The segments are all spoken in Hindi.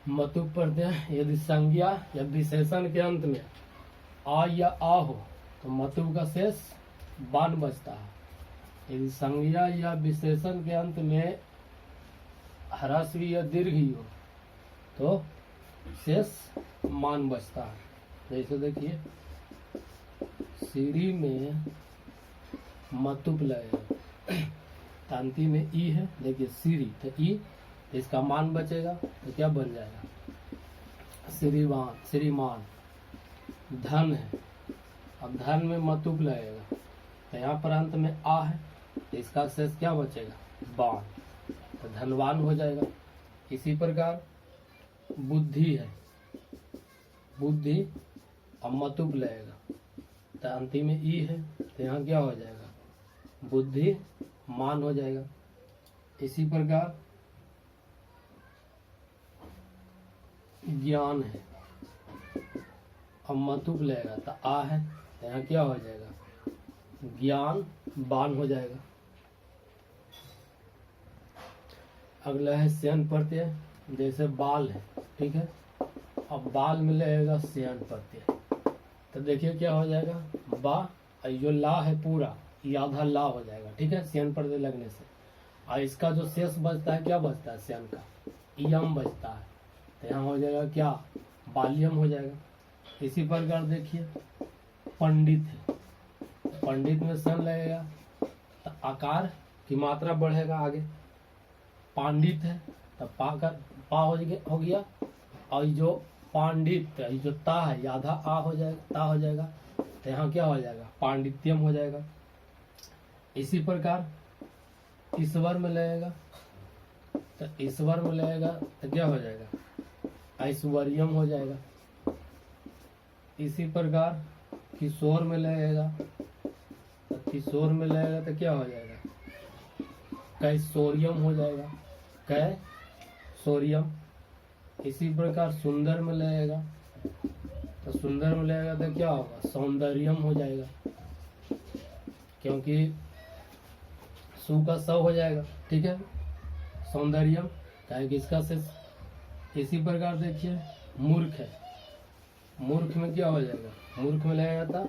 मतुप प्रत्यय यदि संज्ञा या विशेषण के अंत में आ या आ हो तो मतुप का शेष बान बचता है। यदि संज्ञा या विशेषण के अंत में ह्रस्व या दीर्घ हो तो शेष मान बचता है। जैसे देखिए सीढ़ी में मतुप लगेगा, तांती में ई है, देखिए सीढ़ी तो ई, तो इसका मान बचेगा तो क्या बन जाएगा श्रीमान, श्रीमान। धन है, अब धन में मतुप लगेगा तो यहाँ पर अंत में आ है तो इसका शेष क्या बचेगा बान, तो धनवान हो जाएगा। इसी प्रकार बुद्धि है, बुद्धि अब मतुप लगेगा तो अंतिम में ई है तो यहाँ क्या हो जाएगा बुद्धि मान हो जाएगा। इसी प्रकार ज्ञान है, अब मतुप लगेगा तो आ है तो यहाँ क्या हो जाएगा ज्ञान बान हो जाएगा। अगला है स्यन प्रत्यय, जैसे बाल है, ठीक है, अब बाल में लगेगा स्यन प्रत्यय तो देखिए क्या हो जाएगा बा, जो ला है पूरा ये आधा ला हो जाएगा, ठीक है, स्यन प्रत्यय लगने से। और इसका जो शेष बचता है क्या बचता है स्यन का यम बचता है तो यहाँ हो जाएगा क्या बाल्यम हो जाएगा। इसी प्रकार देखिए पंडित है, पंडित में सन लगेगा तो आकार की मात्रा बढ़ेगा आगे। पांडित है तो पा हो गया, और जो पांडित जो ता है ये आधा आ हो जाएगा, ता हो जाएगा तो यहाँ क्या हो जाएगा पांडित्यम हो जाएगा। इसी प्रकार ईश्वर में लगेगा तो ईश्वर में लगेगा तो क्या हो जाएगा ऐश्वर्यम हो जाएगा। इसी प्रकार किशोर में लगेगा तो किशोर में लगेगा तो क्या हो जाएगा कैशोरियम हो जाएगा, कैशोरियम। इसी प्रकार सुंदर में लगेगा तो सुंदर में लगेगा तो क्या होगा सौंदर्यम हो जाएगा, क्योंकि सु का स हो जाएगा, ठीक है, सौंदर्यम चाहे किसका से। इसी प्रकार देखिए मूर्ख है, मूर्ख में क्या हो जाएगा मूर्ख में लगेगा था,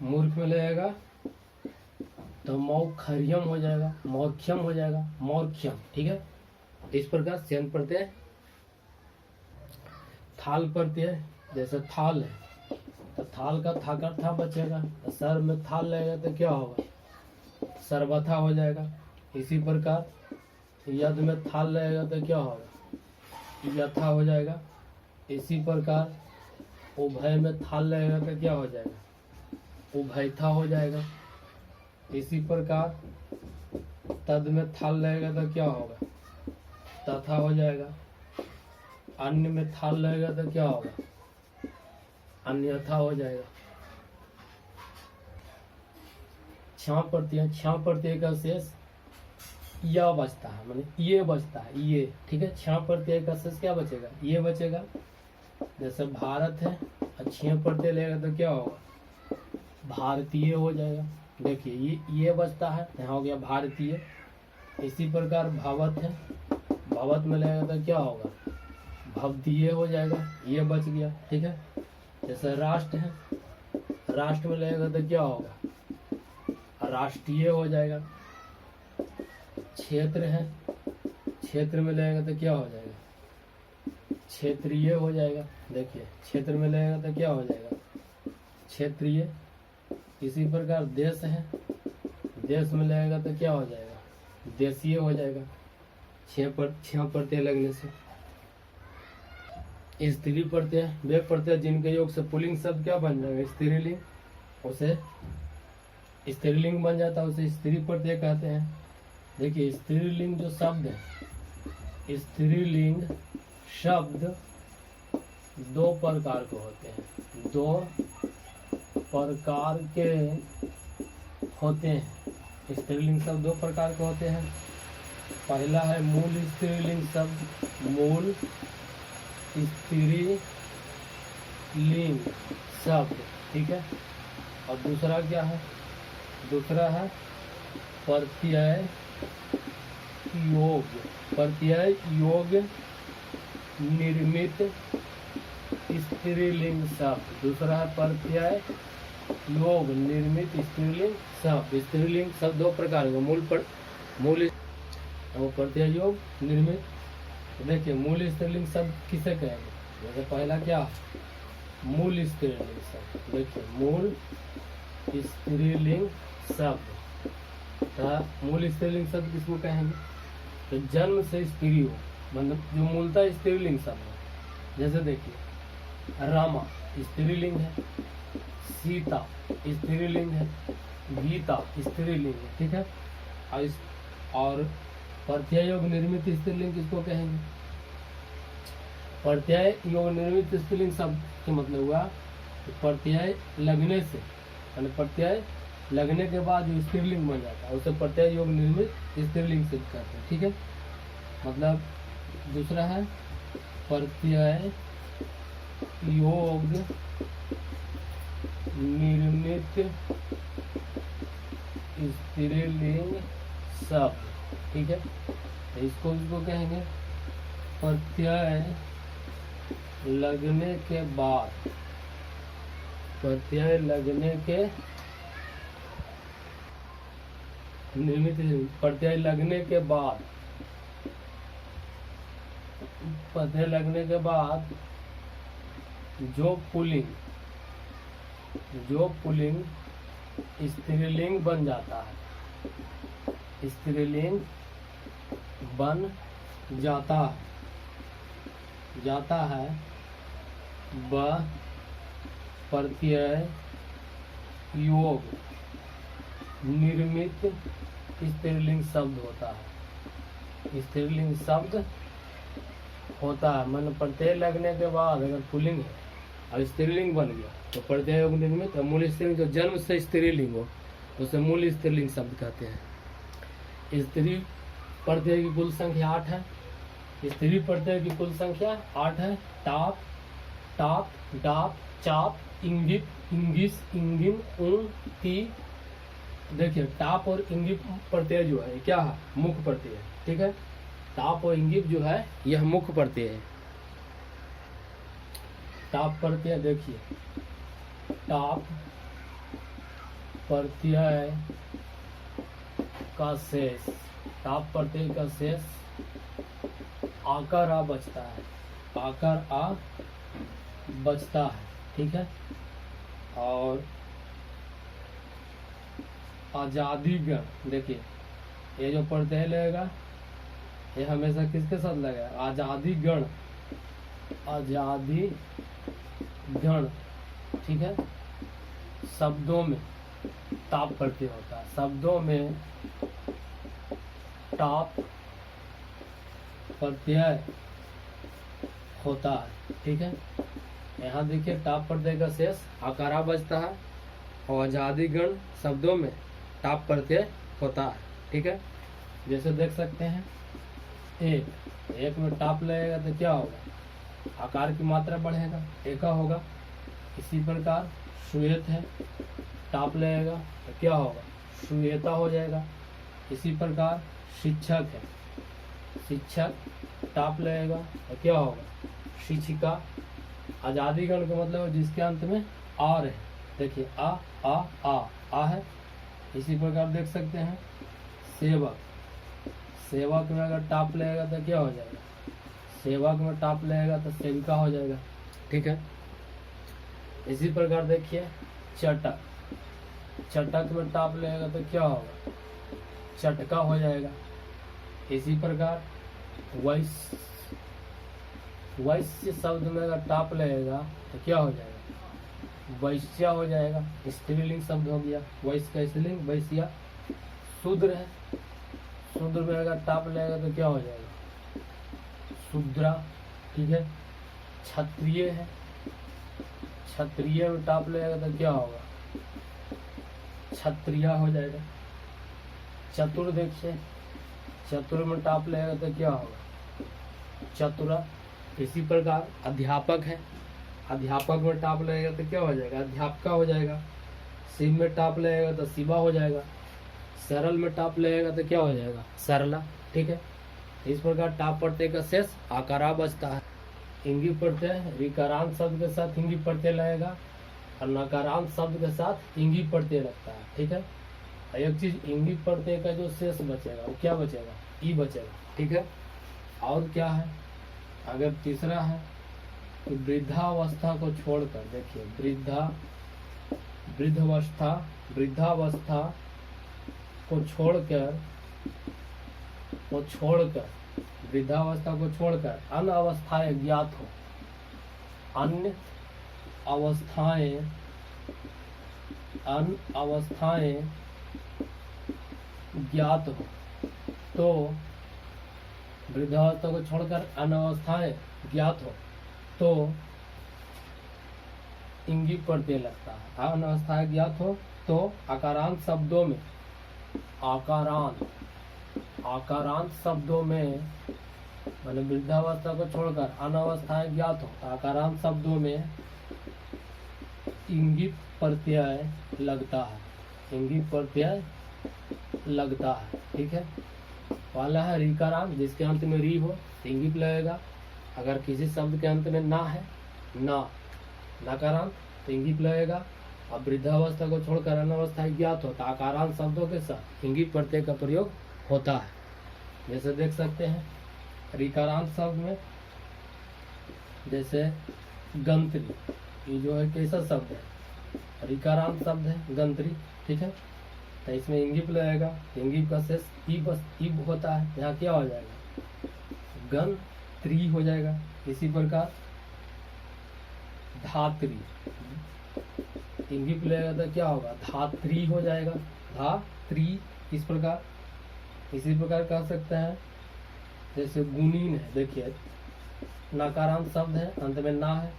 मूर्ख में लगेगा तो मौखर्यम हो जाएगा, मौख्यम हो जाएगा, मौख्यम, ठीक है। इस प्रकार स्यन प्रत्यय। थाल प्रत्यय, जैसे थाल है तो थाल का थाकर था बचेगा तो सर में थाल लगेगा तो क्या होगा सर्वथा हो जाएगा। इसी प्रकार यद में थाल लगेगा तो क्या होगा यथा हो जाएगा। इसी प्रकार उभय में थाल लगेगा तो क्या हो जाएगा उभयथा हो जाएगा। इसी प्रकार तद में थाल लगेगा तो क्या होगा तथा हो जाएगा। अन्य में थाल लगेगा तो क्या होगा अन्यथा हो जाएगा। क्षां प्रत्यय का शेष या बचता है, माने ये बचता है ये, ठीक है। क्षां प्रत्यय का शेष क्या बचेगा ये बचेगा। जैसे भारत है क्षीण प्रत्यय लेगा तो क्या होगा भारतीय हो जाएगा। देखिए ये बचता है यहाँ हो गया भारतीय। इसी प्रकार भवत है, भवत में लगेगा तो क्या होगा भवदीय हो जाएगा, ये बच गया, ठीक है। जैसे राष्ट्र है, राष्ट्र में लगेगा तो क्या होगा राष्ट्रीय हो जाएगा। क्षेत्र है, क्षेत्र में लगेगा तो क्या हो जाएगा क्षेत्रीय हो जाएगा। देखिए क्षेत्र में लगेगा तो क्या हो जाएगा क्षेत्रीय। इसी प्रकार देश है, देश में लगेगा तो क्या हो जाएगा देशीय हो जाएगा छह प्रत्यय लगने से। स्त्री प्रत्यय, वे प्रत्यय जिनके योग से पुल्लिंग शब्द क्या बन जाएगा स्त्रीलिंग, उसे स्त्रीलिंग बन जाता है, उसे स्त्री प्रत्यय कहते हैं। देखिए स्त्रीलिंग जो शब्द है, स्त्रीलिंग शब्द दो प्रकार के होते हैं, दो प्रकार के होते हैं। स्त्रीलिंग शब्द दो प्रकार के होते हैं। पहला है मूल स्त्रीलिंग शब्द, मूल स्त्रीलिंग शब्द, ठीक है। और दूसरा क्या है, दूसरा है प्रत्यय योग, प्रत्यय योग निर्मित स्त्रीलिंग शब्द। दूसरा है प्रत्यय योग निर्मित स्त्रीलिंग शब्द। स्त्रीलिंग शब्द दो प्रकार के, मूल और प्रत्यय योग निर्मित। तो देखिए मूल स्त्रीलिंग शब्द किसे कहेंगे? जैसे पहला क्या, मूल स्त्रीलिंग शब्द। देखिए मूल स्त्रीलिंग शब्द, मूल स्त्रीलिंग शब्द किसको कहेंगे? तो जन्म से स्त्री हो, मतलब जो मूलतः स्त्रीलिंग शब्द है। जैसे देखिए रामा स्त्रीलिंग है, सीता स्त्रीलिंग है, गीता स्त्रीलिंग है, ठीक है। और प्रत्यय योग निर्मित स्त्रीलिंग किसको कहेंगे? प्रत्यय योग निर्मित स्त्रीलिंग शब्द के मतलब हुआ प्रत्यय लगने से, यानी प्रत्यय लगने के बाद जो स्त्रीलिंग बन जाता है उसे प्रत्यय योग निर्मित स्त्रीलिंग शब्द कहते हैं, ठीक है। मतलब दूसरा है प्रत्यय योग निर्मित स्त्रीलिंग शब्द, ठीक है। तो इसको कहेंगे प्रत्यय लगने के बाद, प्रत्यय लगने के निर्मित, प्रत्यय लगने के बाद, प्रत्यय लगने के बाद जो पुल्लिंग स्त्रीलिंग बन जाता है, स्त्रीलिंग बन जाता है वह प्रत्यय योग निर्मित स्त्रीलिंग शब्द होता है। स्त्रीलिंग शब्द होता है, मतलब प्रत्यय लगने के बाद अगर पुल्लिंग है और स्त्रीलिंग बन गया तो प्रत्यय योग निर्मित। और मूल स्त्रीलिंग जो जन्म से स्त्रीलिंग हो उसे मूल स्त्रीलिंग शब्द कहते हैं। स्त्री प्रत्यय की कुल संख्या 8 है। स्त्री प्रत्यय की कुल संख्या 8 है। टाप, टाप, डाप, चाप, इंगित, इंगिस, इंगिन, ऊं, ती। देखिए टाप और इंगित प्रत्यय जो है क्या है? मुख्य प्रत्यय है, ठीक है। टाप और इंगित जो है यह मुख्य प्रत्यय है। टाप प्रत्यय देखिए, टाप प्रत्यय का शेष, टाप प्रत्यय का शेष आकार आ बचता है, आकार आ बचता है, ठीक है। और आजादी गण, देखिए ये जो प्रत्यय लगेगा ये हमेशा किसके साथ लगेगा? आजादी गण, आजादी गण, ठीक है। शब्दों में टाप प्रत्यय होता है, शब्दों में टाप प्रत्यय होता है, ठीक है। यहाँ देखिए टाप प्रत्यय का शेष आकारा बचता है और आजादी गण शब्दों में टाप प्रत्यय होता है, ठीक है। जैसे देख सकते हैं एक में टाप लगेगा तो क्या होगा? आकार की मात्रा बढ़ेगा, एका होगा। इसी प्रकार श्वेत है, टाप लगेगा तो क्या होगा? श्वेता हो जाएगा। इसी प्रकार शिक्षक है, शिक्षक टाप लगेगा तो क्या होगा? शिक्षिका। आजादी गण का मतलब जिसके अंत में आर है, देखिए आ है। इसी प्रकार देख सकते हैं सेवक, सेवक में अगर टाप लगेगा तो क्या हो जाएगा? सेवक में टाप लगेगा तो सेविका हो जाएगा, ठीक है। इसी प्रकार देखिए चटक, चटक में टाप लगेगा तो क्या होगा? चटका हो जाएगा। इसी प्रकार वैश्य, वैश्य शब्द में अगर टाप लगेगा तो क्या हो जाएगा? वैश्या हो जाएगा। स्त्रीलिंग शब्द हो गया, वैश्य का स्त्रीलिंग वैश्या। शूद्र है, शूद्र में अगर टाप लगेगा तो क्या हो जाएगा? शूद्रा, ठीक है। क्षत्रिय है, क्षत्रिय में टाप लगेगा तो क्या होगा? क्षत्रिया हो जाएगा। चतुर देखिए, चतुर में टाप लगेगा तो क्या होगा? चतुरा। इसी प्रकार अध्यापक है, अध्यापक में टाप लगेगा तो क्या हो जाएगा? अध्यापका हो जाएगा। शिव में टाप लगेगा तो शिवा हो जाएगा। सरल में टाप लगेगा तो क्या हो जाएगा? सरला, ठीक है। इस प्रकार टाप प्रत्यय का शेष आकारा बचता है। इंगी प्रत्यय ऋकारांत शब्द के साथ इंगी प्रत्यय लगेगा और नकारांत शब्द के साथ इंगी प्रत्यय लगता है। ठीक है, एक चीज इंगी प्रत्यय का जो शेष बचेगा वो क्या बचेगा, ई बचेगा। ठीक है, और क्या है, अगर तीसरा है कि वृद्धावस्था को छोड़कर, देखिए वृद्धावस्था को छोड़कर वृद्धावस्था को छोड़कर अन्य अवस्थाएं ज्ञात हो, अन्य अवस्थाएं ज्ञात हो, तो वृद्धावस्था को छोड़कर अन्य अवस्थाएं ज्ञात हो तो इंगी प्रत्यय लगता है। अन्य अवस्थाएं ज्ञात हो तो आकारांत शब्दों में मैंने वृद्धावस्था को छोड़कर अन्य अवस्थाएं ज्ञात हो तो आकारांत शब्दों में इंगी प्रत्यय लगता है, इंगी प्रत्यय लगता है। ठीक है, वाला है ऋकारांत, जिसके अंत में री हो इंगित लगेगा। अगर किसी शब्द के अंत में ना है, नकारांत तो इंगित लगेगा। और वृद्धावस्था को छोड़कर अन्य अवस्था ज्ञात होता है, आकारांत शब्दों के साथ इंगित प्रत्यय का प्रयोग होता है। जैसे देख सकते हैं ऋकारांत शब्द में, जैसे गंत्री, ये जो है कैसा शब्द है, ऋकारांत शब्द है गंत्री। ठीक है, तो इसमें इंगिप लगेगा, इंगिप का शेष ईब होता है, यहाँ क्या हो जाएगा, गन त्री हो जाएगा। इसी प्रकार धात्री, इंगिप लगेगा तो क्या होगा, धात्री हो जाएगा, धात्री। इस प्रकार इसी प्रकार कह सकते हैं, जैसे गुणीन है, देखिए नकारांत शब्द है, अंत में ना है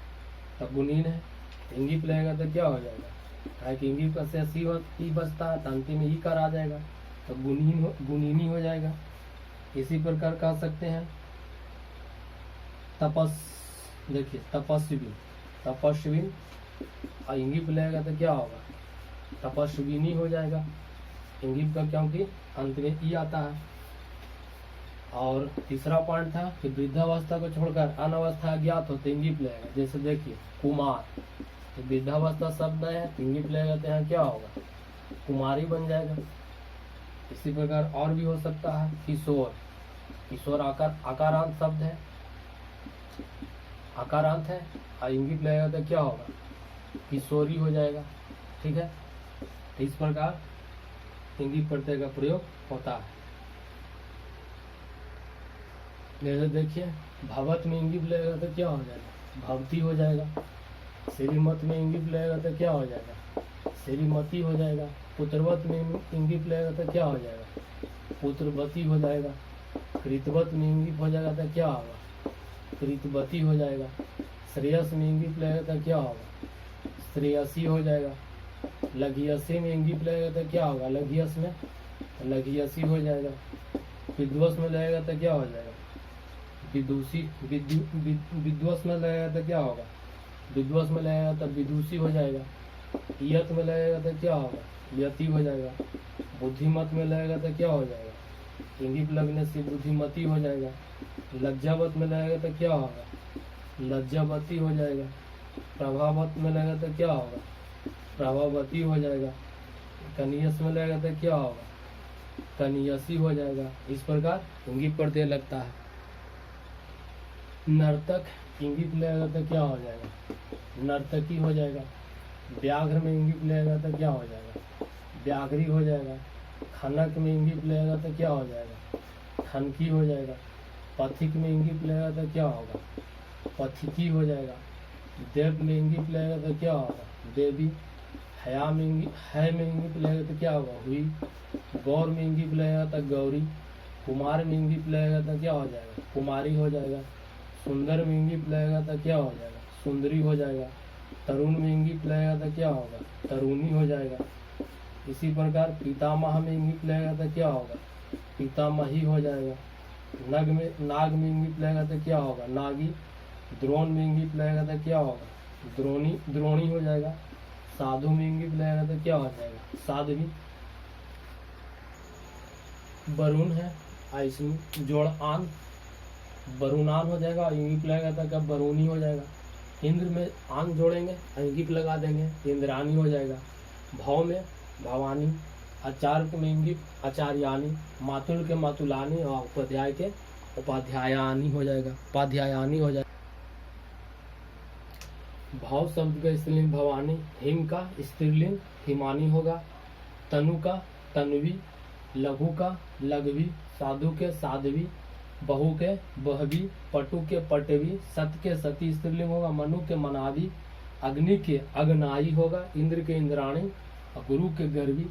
तो गुणीन है, इंगिप लगेगा तो क्या हो जाएगा, कि इंगिप का शेष ई बचता है तो अंतिम में ई कर आ जाएगा तो गुणीनी हो जाएगा। इसी प्रकार कह सकते हैं देखिए तपस्वी और इंगिप लगेगा तो क्या होगा, तपस्विनी हो जाएगा, इंगिप का क्योंकि अंत में ई आता है। और तीसरा पॉइंट था कि वृद्धावस्था को छोड़कर अनावस्था ज्ञात हो तो इंगिप लगेगा। जैसे देखिए कुमार, तो वृद्धावस्था शब्द है, इंगिप लगेगा तो यहाँ क्या होगा, कुमारी बन जाएगा। इसी प्रकार और भी हो सकता है किशोर आकारांत शब्द है, आकारांत है और इंगिप लगेगा तो क्या होगा, किशोरी हो जाएगा। ठीक है, तो इस प्रकार इंगिप प्रत्यय का प्रयोग होता है। जैसे देखिए भवत में इंगिप लगेगा तो क्या हो जाएगा, भवती हो जाएगा। श्रीमत में इंगिप लगेगा तो क्या हो जाएगा, श्रीमती हो जाएगा। पुत्रवत में इंगिप लगेगा तो क्या हो जाएगा, पुत्रवती हो जाएगा। कृतवत में इंगिप हो जाएगा तो क्या होगा, कृतवती हो जाएगा। श्रेयस में इंगिप लगेगा तो क्या होगा, श्रेयसी हो जाएगा। लघियसी में इंगिप लगेगा तो क्या होगा, लघियस में लघियसी हो जाएगा। विद्वस में लगेगा तो क्या हो जाएगा, विदुषी। विद्वस में लगेगा तो क्या होगा, विद्वस में लगेगा तो विदुषी हो जाएगा। यत में लगेगा तो क्या होगा, यति हो जाएगा। बुद्धिमत में लगेगा तो क्या हो जाएगा, इंगिप लगने से बुद्धिमती हो जाएगा। लज्जावत में लगेगा तो क्या होगा, लज्जावती हो जाएगा। प्रभावत में लगेगा तो क्या होगा, प्रभावती हो जाएगा। कनियस में लगेगा तो क्या होगा, कनियसी हो जाएगा। इस प्रकार इंगिप प्रत्यय लगता है। नर्तक इंगिप लगेगा तो क्या हो जाएगा, नर्तकी हो जाएगा। व्याघ्र में इंगिप लगेगा तो क्या हो जाएगा, व्याघ्री हो जाएगा। खनक में इंगिप लगेगा तो क्या हो जाएगा, खनकी हो जाएगा। पथिक में इंगिप लगेगा तो क्या होगा, पथिकी हो जाएगा। देव में इंगिप लगेगा तो क्या होगा, देवी। है में इंगिप लगेगा तो क्या होगा, हुई। गौर में इंगिप लगेगा तो गौरी। कुमार में इंगिप लगेगा तो क्या हो जाएगा, कुमारी हो जाएगा। सुंदर में इंगिप लगेगा तो क्या हो जाएगा, सुंदरी हो जाएगा। तरुण में इंगिप लगेगा तो क्या होगा, तरुणी हो जाएगा। इसी प्रकार पितामह में इंगिप लगेगा तो क्या होगा, पितामही हो जाएगा। नाग में इंगिप लगेगा तो क्या होगा, नागी। द्रोण में इंगिप लगेगा तो क्या होगा, द्रोणी हो जाएगा। साधु में इंगिप लगेगा तो क्या हो जाएगा, साध्वी। वरुण है, इसमें जोड़ आन वरुणान हो जाएगा, इंगिप लगेगा तो क्या वरुणी हो जाएगा। इंद्र में आन जोड़ेंगे, इंगिप लगा देंगे, इंद्रानी हो जाएगा। भव में भवानी, आचार्य में इंगिप आचार्यानी, मातुल के मातुलानी और उपाध्याय के उपाध्यायानी हो जाएगा, उपाध्यायानी हो जाएगा। भाव शब्द का स्त्रीलिंग भवानी, हिम का स्त्रीलिंग हिमानी होगा, तनु का तन्वी, लघु का लघवी, साधु के साध्वी, बहु के बहवी, पटु के पटवी, सत के सती स्त्रीलिंग होगा, मनु के मनावी, अग्नि के अग्नाई होगा, इंद्र के इंद्राणी, गुरु के गर्वी,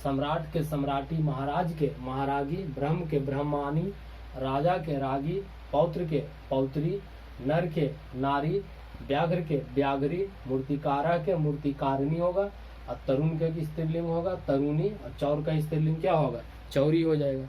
सम्राट के सम्राटी, महाराज के महारागी, ब्रह्म के ब्रह्मानी, राजा के रागी, पौत्र के पौत्री, नर के नारी, व्याघ्र के व्याघ्री, मूर्तिकारा के मूर्तिकारिणी होगा, और तरुण का स्त्रीलिंग होगा तरुणी, और चौर का स्त्रीलिंग क्या होगा चौरी हो जाएगा।